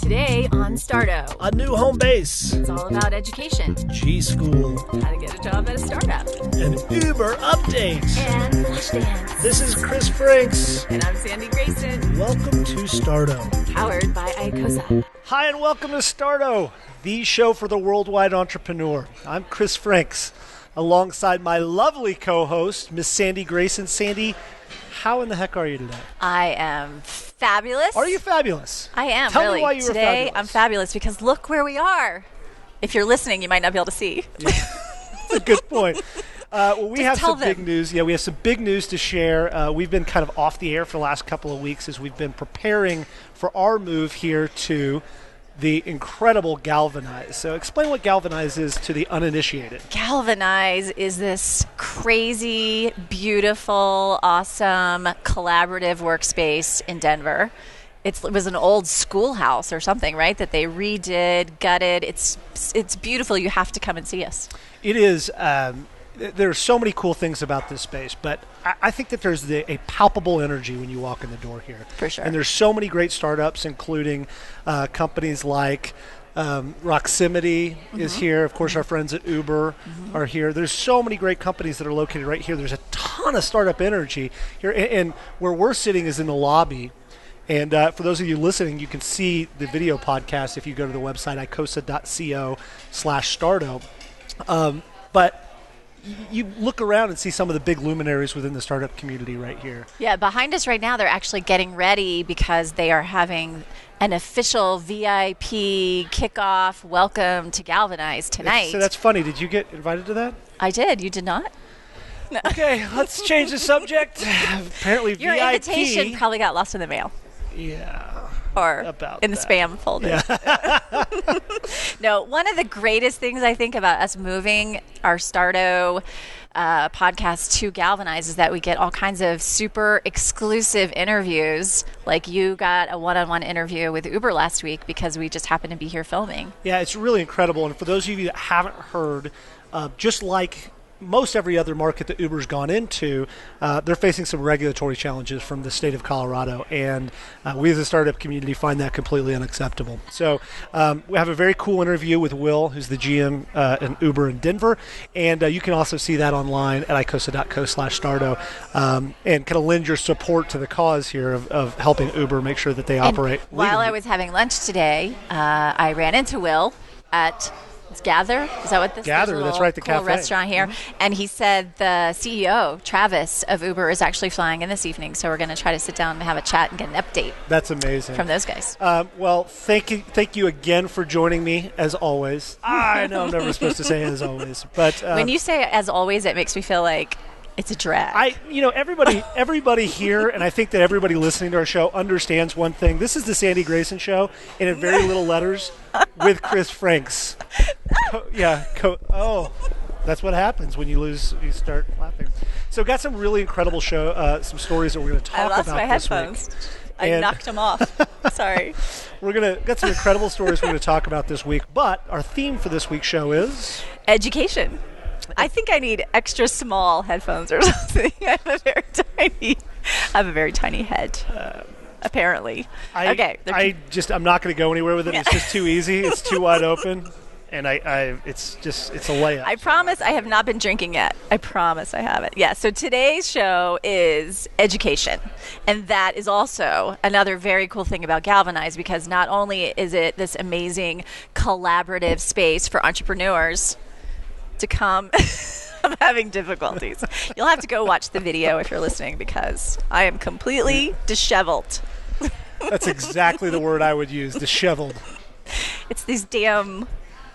Today on Starto, A new home base. it's all about education, G School. how to get a job at a startup, An Uber update. and Flashdance. This is Chris Franks. And I'm Sandy Grayson, Welcome to Starto. powered by Icosa. Hi, and welcome to Starto, the show for the worldwide entrepreneur. I'm Chris Franks, alongside my lovely co-host, Miss Sandy Grayson. Sandy, how in the heck are you today? I am fabulous. Are you fabulous? I am, Tell really. me why you were Today, fabulous. I'm fabulous because look where we are. If you're listening, you might not be able to see. That's a good point. Well, we have tell some big them. news. Yeah, we have some big news to share. We've been kind of off the air for the last couple of weeks as we've been preparing for our move here to the incredible Galvanize. So explain what Galvanize is to the uninitiated. Galvanize is this crazy, beautiful, awesome, collaborative workspace in Denver. It was an old schoolhouse or something, right, that they redid, gutted. It's beautiful. You have to come and see us. It is. There are so many cool things about this space, but I think that there's a palpable energy when you walk in the door here. For sure. And there's so many great startups, including companies like Roximity is here. Of course, our friends at Uber are here. There's so many great companies that are located right here. There's a ton of startup energy here. And where we're sitting is in the lobby. And for those of you listening, you can see the video podcast if you go to the website, icosa.co/starto. But you look around and see some of the big luminaries within the startup community right here. Yeah, behind us right now, they're actually getting ready because they are having an official VIP kickoff welcome to Galvanize tonight. So that's funny. Did you get invited to that? I did. You did not? Okay, let's change the subject. Apparently Your VIP. invitation probably got lost in the mail Yeah. or About in the that. spam folder. No, one of the greatest things I think about us moving our Starto podcast to Galvanize is that we get all kinds of super exclusive interviews. Like you got a one-on-one interview with Uber last week because we just happened to be here filming. Yeah, it's really incredible. And for those of you that haven't heard, just like most every other market that Uber's gone into, they're facing some regulatory challenges from the state of Colorado, and we as a startup community find that completely unacceptable. So we have a very cool interview with Will, who's the GM in Uber in Denver, and you can also see that online at icosa.co/starto, and kind of lend your support to the cause here of helping Uber make sure that they operate While legally. I was having lunch today, I ran into Will at Gather. Is that what this is? Gather, that's right, the cool cafe. restaurant here. And he said the CEO, Travis, of Uber is actually flying in this evening. So we're going to try to sit down and have a chat and get an update That's amazing. from those guys. Well, thank you again for joining me, as always. I know I'm never supposed to say as always, but When you say as always, it makes me feel like it's a drag. everybody here, and I think that everybody listening to our show understands one thing. This is the Sandy Grayson Show, and in very little letters, with Chris Franks. Oh, that's what happens when you lose. You start laughing. So, got some really incredible some stories that we're going to talk I about lost my this headphones. week. I And- knocked them off. Sorry. Got some incredible stories we're going to talk about this week. But our theme for this week's show is Education. I think I need extra small headphones or something. I have a very tiny head. Apparently. I'm not going to go anywhere with it. It's just too easy. It's too wide open, and it's a layup. I promise I have not been drinking yet. I promise I haven't. Yeah, so today's show is education. And that is also another very cool thing about Galvanize, because not only is it this amazing collaborative space for entrepreneurs to come. I'm having difficulties. You'll have to go watch the video if you're listening, because I am completely disheveled. That's exactly the word I would use, disheveled. It's these damn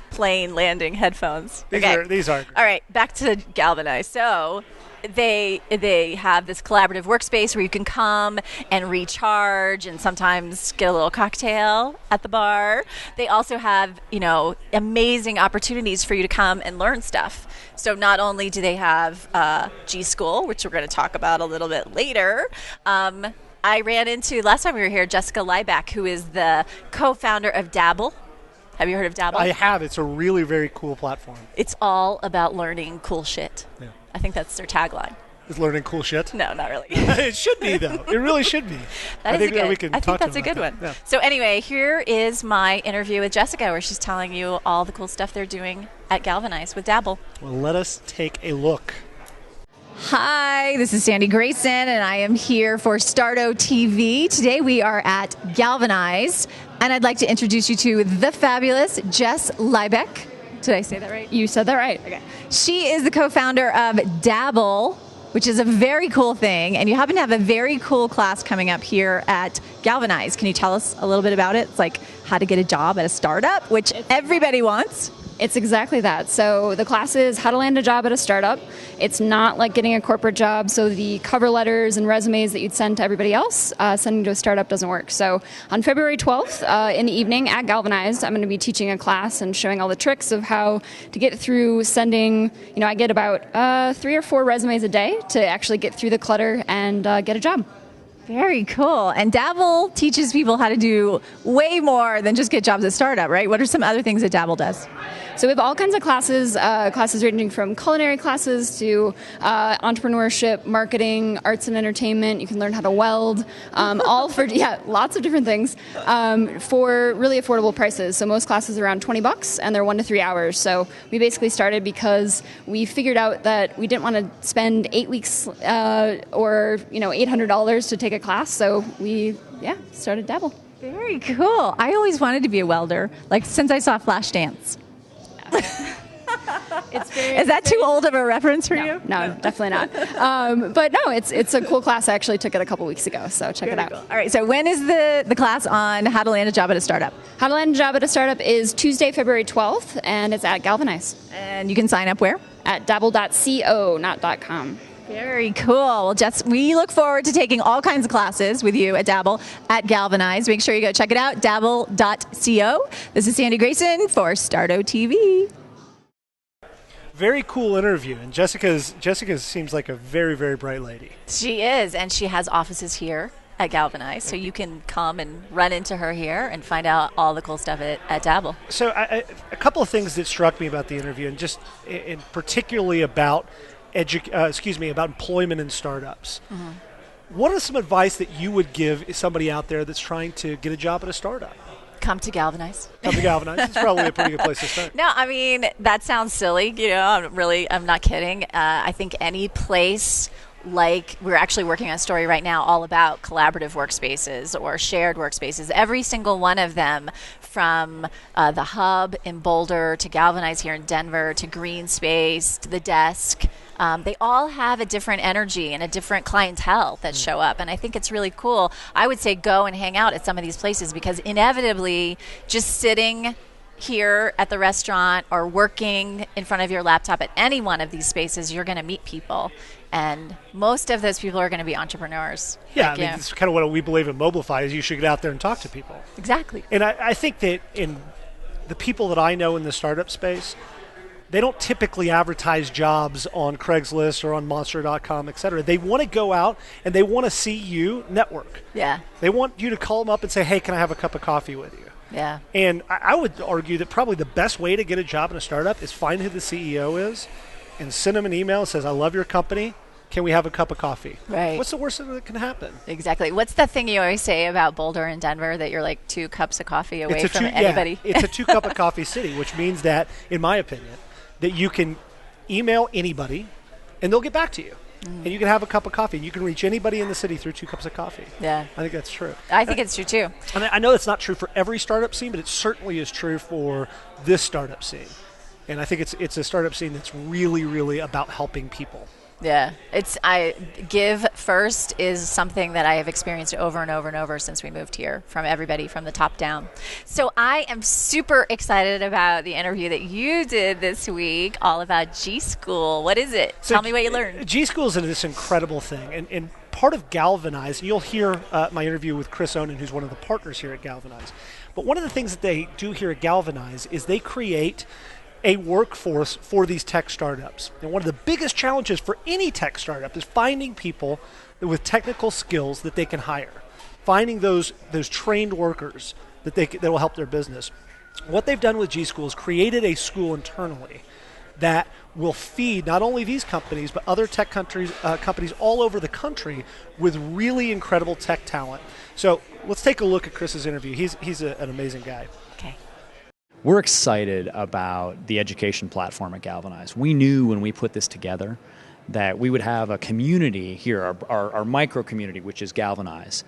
plane landing headphones. These are. All right, back to Galvanize. So they have this collaborative workspace where you can come and recharge and sometimes get a little cocktail at the bar. They also have, amazing opportunities for you to come and learn stuff. So not only do they have G School, which we're going to talk about a little bit later, I ran into, last time we were here, Jessica Lieback, who is the co-founder of Dabble. Have you heard of Dabble? I have. It's a really very cool platform. It's all about learning cool shit. Yeah. I think that's their tagline. is learning cool shit. No, not really. It should be, though. It really should be. I think that's a good that. one. Yeah. So anyway, here is my interview with Jessica, where she's telling you all the cool stuff they're doing at Galvanize with Dabble. Well, let us take a look. Hi, this is Sandy Grayson, and I am here for Starto TV. Today we are at Galvanize, and I'd like to introduce you to the fabulous Jess Liebeck. Did I say that right? You said that right. Okay. She is the co-founder of Dabble, which is a very cool thing, and you happen to have a very cool class coming up here at Galvanize. Can you tell us a little bit about it? It's like how to get a job at a startup, which everybody wants. It's exactly that. So the class is how to land a job at a startup. It's not like getting a corporate job, so the cover letters and resumes that you'd send to everybody else, sending to a startup doesn't work. So on February 12th in the evening at Galvanize, I'm going to be teaching a class and showing all the tricks of how to get through sending, I get about 3 or 4 resumes a day to actually get through the clutter and get a job. Very cool. And Dabble teaches people how to do way more than just get jobs at startup, right? What are some other things that Dabble does? So we have all kinds of classes ranging from culinary classes to entrepreneurship, marketing, arts and entertainment. You can learn how to weld, all for, lots of different things for really affordable prices. So most classes are around $20 and they're 1 to 3 hours. So we basically started because we figured out that we didn't want to spend 8 weeks or $800 to take a class. So we started Dabble. Very cool. I always wanted to be a welder, like since I saw Flashdance. Is that too old of a reference for you? No, definitely not. But no, it's a cool class. I actually took it a couple weeks ago, so check it out. Cool. All right, so when is the class on how to land a job at a startup? How to land a job at a startup is Tuesday, February 12th, and it's at Galvanize. And you can sign up where? At dabble.co, not .com. Very cool. Well, Jess, we look forward to taking all kinds of classes with you at Dabble at Galvanize. Make sure you go check it out, dabble.co. This is Sandy Grayson for Starto TV. Very cool interview, and Jessica seems like a very, very bright lady. She is, and she has offices here at Galvanize, so you can come and run into her here and find out all the cool stuff at Dabble. So a couple of things that struck me about the interview, and just in particularly about about employment in startups. Mm-hmm. What are some advice that you would give somebody out there that's trying to get a job at a startup? Come to Galvanize. Come to Galvanize. It's probably a pretty good place to start. No, I mean, that sounds silly. I'm not kidding. I think any place, like we're actually working on a story right now all about collaborative workspaces or shared workspaces. Every single one of them, from the hub in Boulder to Galvanize here in Denver to Green Space to the desk, they all have a different energy and a different clientele that show up. And I think it's really cool. I would say go and hang out at some of these places, because inevitably just sitting here at the restaurant or working in front of your laptop at any one of these spaces, you're going to meet people. And most of those people are going to be entrepreneurs. Yeah, it's kind of what we believe in Mobilify, is you should get out there and talk to people. Exactly. And I think that in the people that I know in the startup space, they don't typically advertise jobs on Craigslist or on Monster.com, et cetera. They want to go out and they want to see you network. Yeah. They want you to call them up and say, hey, can I have a cup of coffee with you? Yeah. And I would argue that probably the best way to get a job in a startup is find who the CEO is and send them an email that says, I love your company. Can we have a cup of coffee? Right. What's the worst thing that can happen? Exactly. What's the thing you always say about Boulder and Denver, that you're like 2 cups of coffee away from anybody? Yeah, it's a 2 cup of coffee city, which means that, in my opinion, that you can email anybody and they'll get back to you. And you can have a cup of coffee. You can reach anybody in the city through 2 cups of coffee. Yeah. I think that's true. I think it's true too. And I know it's not true for every startup scene, but it certainly is true for this startup scene. And I think it's a startup scene that's really, really about helping people. Yeah, give first is something that I have experienced over and over and over since we moved here, from everybody from the top down. So I am super excited about the interview that you did this week, all about G School. What is it? Tell me what you learned. G School is this incredible thing, and part of Galvanize, and you'll hear my interview with Chris Onan, who's one of the partners here at Galvanize. But one of the things that they do here at Galvanize is they create a workforce for these tech startups. And one of the biggest challenges for any tech startup is finding people with technical skills that they can hire, finding those trained workers that will help their business. What they've done with G School is created a school internally that will feed not only these companies, but other tech companies all over the country with really incredible tech talent. So let's take a look at Chris's interview. He's an amazing guy. Okay. We're excited about the education platform at Galvanize. We knew when we put this together that we would have a community here, our micro community, which is Galvanize,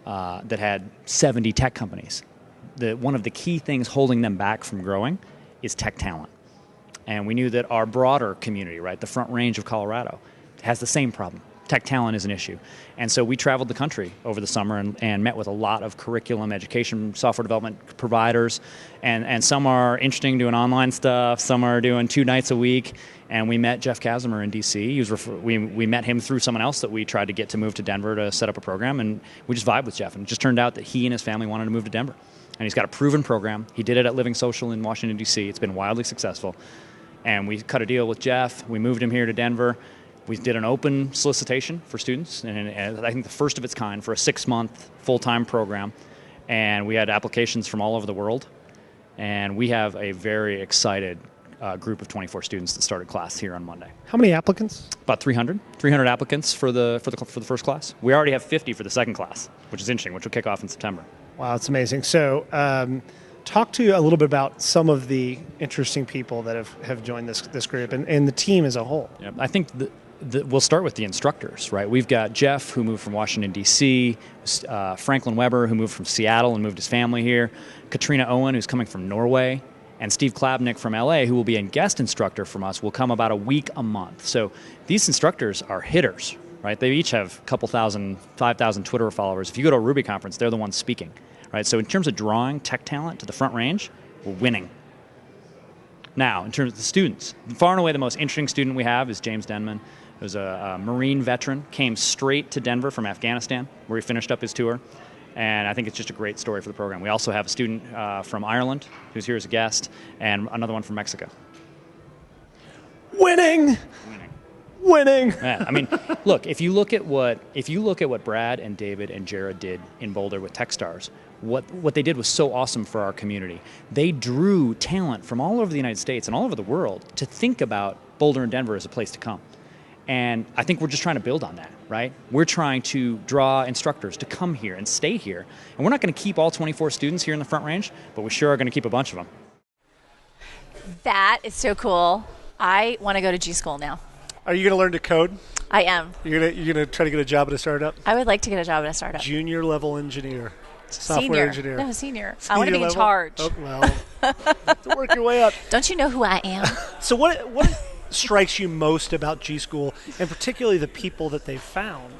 that had 70 tech companies. One of the key things holding them back from growing is tech talent. And we knew that our broader community, right, the Front Range of Colorado, has the same problem. Tech talent is an issue. And so we traveled the country over the summer and met with a lot of curriculum, education, software development providers. And some are interesting doing online stuff, some are doing 2 nights a week. And we met Jeff Kasimer in D.C. We met him through someone else that we tried to get to move to Denver to set up a program. And we just vibed with Jeff. And it just turned out that he and his family wanted to move to Denver. And he's got a proven program. He did it at Living Social in Washington, D.C. It's been wildly successful. And we cut a deal with Jeff. We moved him here to Denver. We did an open solicitation for students, and I think the first of its kind for a 6-month full-time program. And we had applications from all over the world. And we have a very excited group of 24 students that started class here on Monday. How many applicants? About 300 applicants for the first class. We already have 50 for the second class, which is interesting, which will kick off in September. Wow, that's amazing. So talk to you a little bit about some of the interesting people that have joined this group and the team as a whole. Yeah, I think we'll start with the instructors, right? We've got Jeff, who moved from Washington, D.C., Franklin Weber, who moved from Seattle and moved his family here, Katrina Owen, who's coming from Norway, and Steve Klabnik from L.A., who will be a guest instructor from us, will come about a week a month. So these instructors are hitters, right? They each have a couple thousand, 5,000 Twitter followers. If you go to a Ruby conference, they're the ones speaking, right? So in terms of drawing tech talent to the Front Range, we're winning. Now, in terms of the students, far and away the most interesting student we have is James Denman, who's a Marine veteran, came straight to Denver from Afghanistan, where he finished up his tour. And I think it's just a great story for the program. We also have a student from Ireland who's here as a guest, and another one from Mexico. Winning. Yeah, I mean, look, if you look at what Brad and David and Jared did in Boulder with Techstars, what they did was so awesome for our community. They drew talent from all over the United States and all over the world to think about Boulder and Denver as a place to come. And I think we're just trying to build on that, right? We're trying to draw instructors to come here and stay here. And we're not going to keep all 24 students here in the Front Range, but we sure are going to keep a bunch of them. That is so cool. I want to go to G School now. Are you going to learn to code? I am. You're gonna try to get a job at a startup? I would like to get a job at a startup. Junior level engineer. Software Senior. engineer. No, senior. I want to be level? in charge. Oh, well, to work your way up. Don't you know who I am? So what strikes you most about G School, and particularly the people that they've found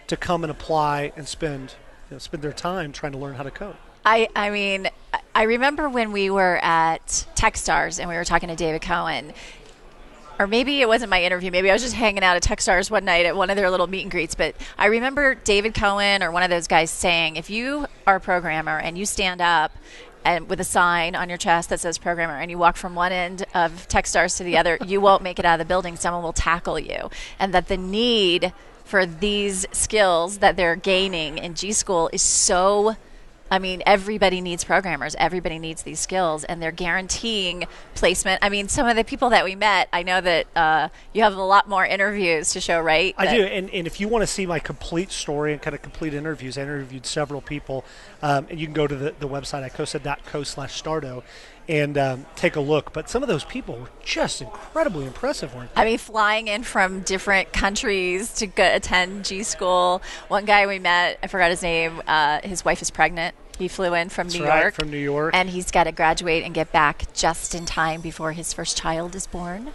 to come and apply and spend their time trying to learn how to code? I mean, I remember when we were at Techstars and we were talking to David Cohen, or maybe it wasn't my interview. Maybe I was just hanging out at Techstars one night at one of their little meet and greets. But I remember David Cohen or one of those guys saying, if you are a programmer and you stand up and with a sign on your chest that says programmer and you walk from one end of Techstars to the other, you won't make it out of the building. Someone will tackle you. And that the need for these skills that they're gaining in G School is so... I mean, everybody needs programmers. Everybody needs these skills, and they're guaranteeing placement. I mean, some of the people that we met, I know that you have a lot more interviews to show, right? I do, and if you want to see my complete story and kind of complete interviews, I interviewed several people, and you can go to the website, icosa.co/starto, and take a look. But some of those people were just incredibly impressive, weren't they? I mean, flying in from different countries to attend G School. One guy we met, I forgot his name, his wife is pregnant. He flew in from New York. From New York. And he's got to graduate and get back just in time before his first child is born.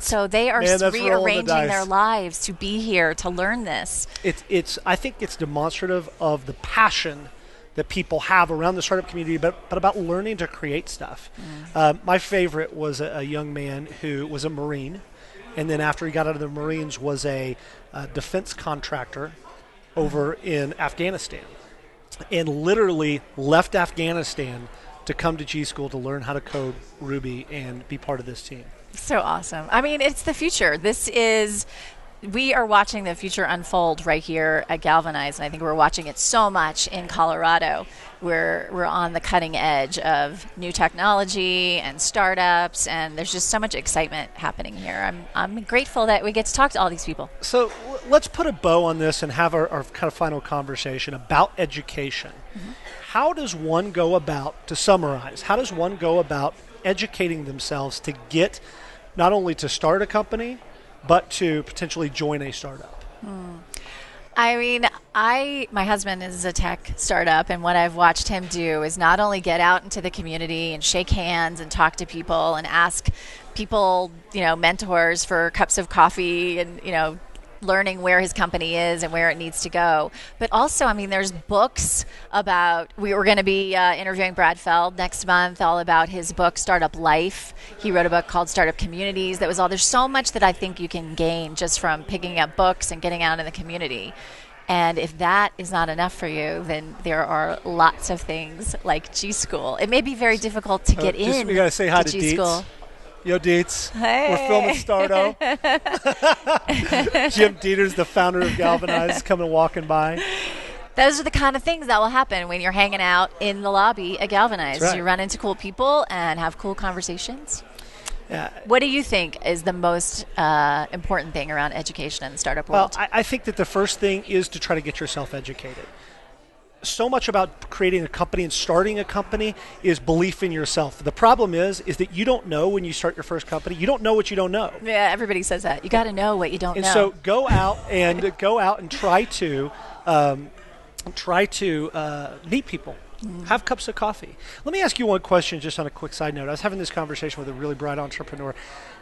So they are rearranging their lives to be here to learn this. I think it's demonstrative of the passion that people have around the startup community, but about learning to create stuff. My favorite was a young man who was a Marine, and then after he got out of the Marines was a defense contractor over in Afghanistan, and literally left Afghanistan to come to G School to learn how to code Ruby and be part of this team. So awesome. I mean, it's the future. This is we are watching the future unfold right here at Galvanize, and I think we're watching it so much in Colorado. We're on the cutting edge of new technology and startups, and there's just so much excitement happening here. I'm grateful that we get to talk to all these people. So let's put a bow on this and have our kind of final conversation about education. Mm-hmm. How does one go about, to summarize, how does one go about educating themselves to get not only to start a company, but to potentially join a startup? I mean, my husband is a tech startup, and what I've watched him do is not only get out into the community and shake hands and talk to people and ask people, mentors for cups of coffee and, learning where his company is and where it needs to go. But also, I mean, there's books about, we were going to be interviewing Brad Feld next month all about his book, Startup Life. He wrote a book called Startup Communities. There's so much that I think you can gain just from picking up books and getting out in the community. And if that is not enough for you, then there are lots of things like G School. It may be very difficult to get in. We got to say hi to G School. Yo, Dietz. Hey. We're filming Starto. Jim Dieter's the founder of Galvanize, coming walking by. Those are the kind of things that will happen when you're hanging out in the lobby at Galvanize. Right. You run into cool people and have cool conversations. Yeah. What do you think is the most important thing around education in the startup world? Well, I think that the first thing is to try to get yourself educated. So much about creating a company and starting a company is belief in yourself. The problem is that you don't know when you start your first company. You don't know what you don't know. Yeah, everybody says that. You got to know what you don't know. And so go out and try to meet people. Have cups of coffee. Let me ask you one question just on a quick side note. I was having this conversation with a really bright entrepreneur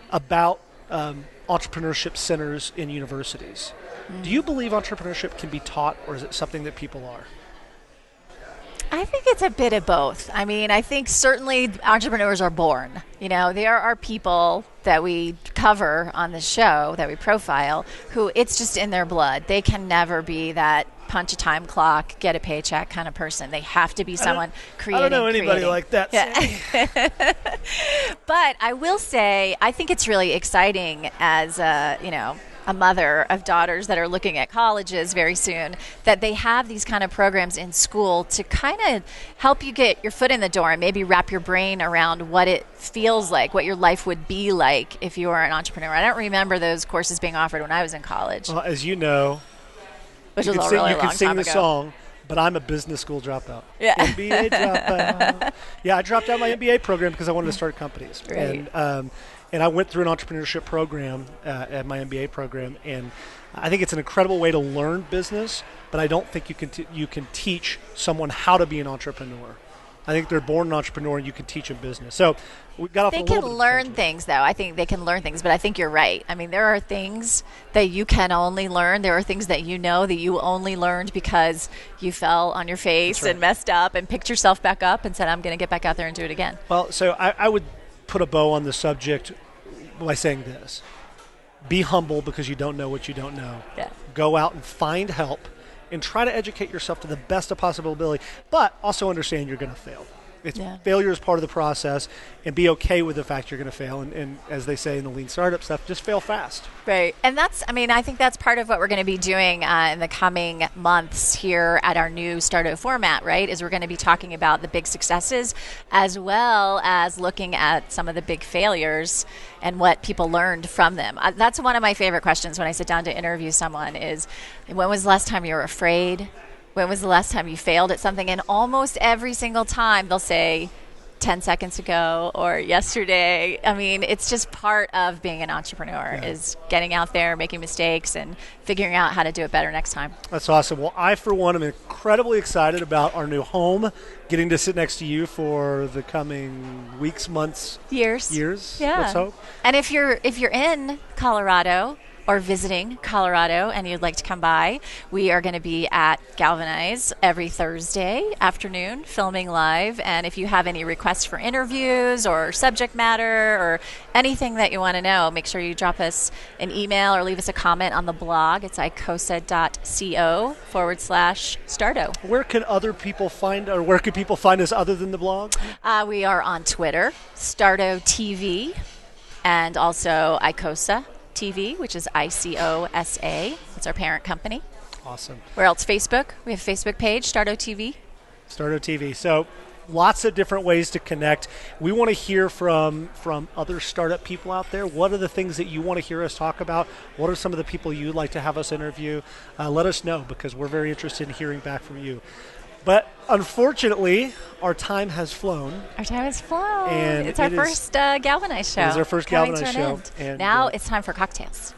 about entrepreneurship centers in universities. Do you believe entrepreneurship can be taught, or is it something that people are? I think it's a bit of both. I mean, I think certainly entrepreneurs are born. There are people that we cover on the show, that we profile, who it's just in their blood. They can never be that punch a time clock, get a paycheck kind of person. They have to be someone creating. I don't know anybody like that. Yeah. But I will say, I think it's really exciting as a mother of daughters that are looking at colleges very soon, that they have these kind of programs in school to kind of help you get your foot in the door and maybe wrap your brain around what it feels like, what your life would be like if you were an entrepreneur. I don't remember those courses being offered when I was in college. Well, as you know, which was a really long time ago. You can sing the song, but I'm a business school dropout. Yeah. MBA dropout. Yeah, I dropped out my MBA program because I wanted to start companies. Right. And I went through an entrepreneurship program at my MBA program, and I think it's an incredible way to learn business, but I don't think you can teach someone how to be an entrepreneur. I think they're born an entrepreneur, and you can teach them business. So we got off. They can learn things, though. I think they can learn things, but I think you're right. I mean, there are things that you can only learn. There are things that you only learned because you fell on your face and messed up and picked yourself back up and said, "I'm going to get back out there and do it again." Well, so I would put a bow on the subject by saying this: be humble because you don't know what you don't know. Yeah. Go out and find help and try to educate yourself to the best of possible ability, but also understand you're going to fail. Failure is part of the process, and be okay with the fact you're going to fail. And as they say in the lean startup stuff, just fail fast. Right. And I think that's part of what we're going to be doing in the coming months here at our new Starto format, right? Is we're going to be talking about the big successes as well as looking at some of the big failures and what people learned from them. That's one of my favorite questions when I sit down to interview someone is, when was the last time you were afraid? When was the last time you failed at something? And almost every single time they'll say 10 seconds ago or yesterday. I mean, it's just part of being an entrepreneur is getting out there, making mistakes, and figuring out how to do it better next time. That's awesome. Well, I, for one, am incredibly excited about our new home, getting to sit next to you for the coming weeks, months, years. Yeah. Let's hope. And if you're in Colorado or visiting Colorado and you'd like to come by, we are going to be at Galvanize every Thursday afternoon filming live. And if you have any requests for interviews or subject matter or anything that you want to know, make sure you drop us an email or leave us a comment on the blog. It's icosa.co/Starto. Where can other people where can people find us other than the blog? We are on Twitter, Starto TV, and also icosa TV, which is ICOSA. It's our parent company. Awesome. Where else? Facebook. We have a Facebook page, Starto TV. Starto TV. So lots of different ways to connect. We want to hear from other startup people out there. What are the things that you want to hear us talk about? What are some of the people you'd like to have us interview? Let us know, because we're very interested in hearing back from you. But unfortunately, our time has flown. Our time has flown. And it's our first Galvanize show. It is our first Galvanize show. And now it's time for cocktails.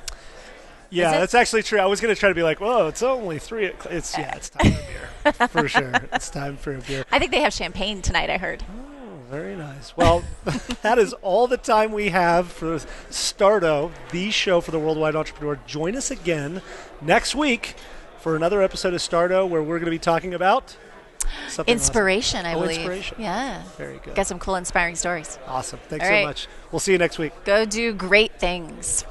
Yeah, that's actually true. I was going to try to be like, whoa, it's only 3 o'clock. It's time for a beer. For sure. It's time for a beer. I think they have champagne tonight, I heard. Oh, very nice. Well, that is all the time we have for Starto, the show for the worldwide entrepreneur. Join us again next week for another episode of Starto, where we're going to be talking about something inspiration, awesome. I believe. Inspiration. Yeah. Very good. Got some cool, inspiring stories. Awesome. Thanks all so right. much. We'll see you next week. Go do great things.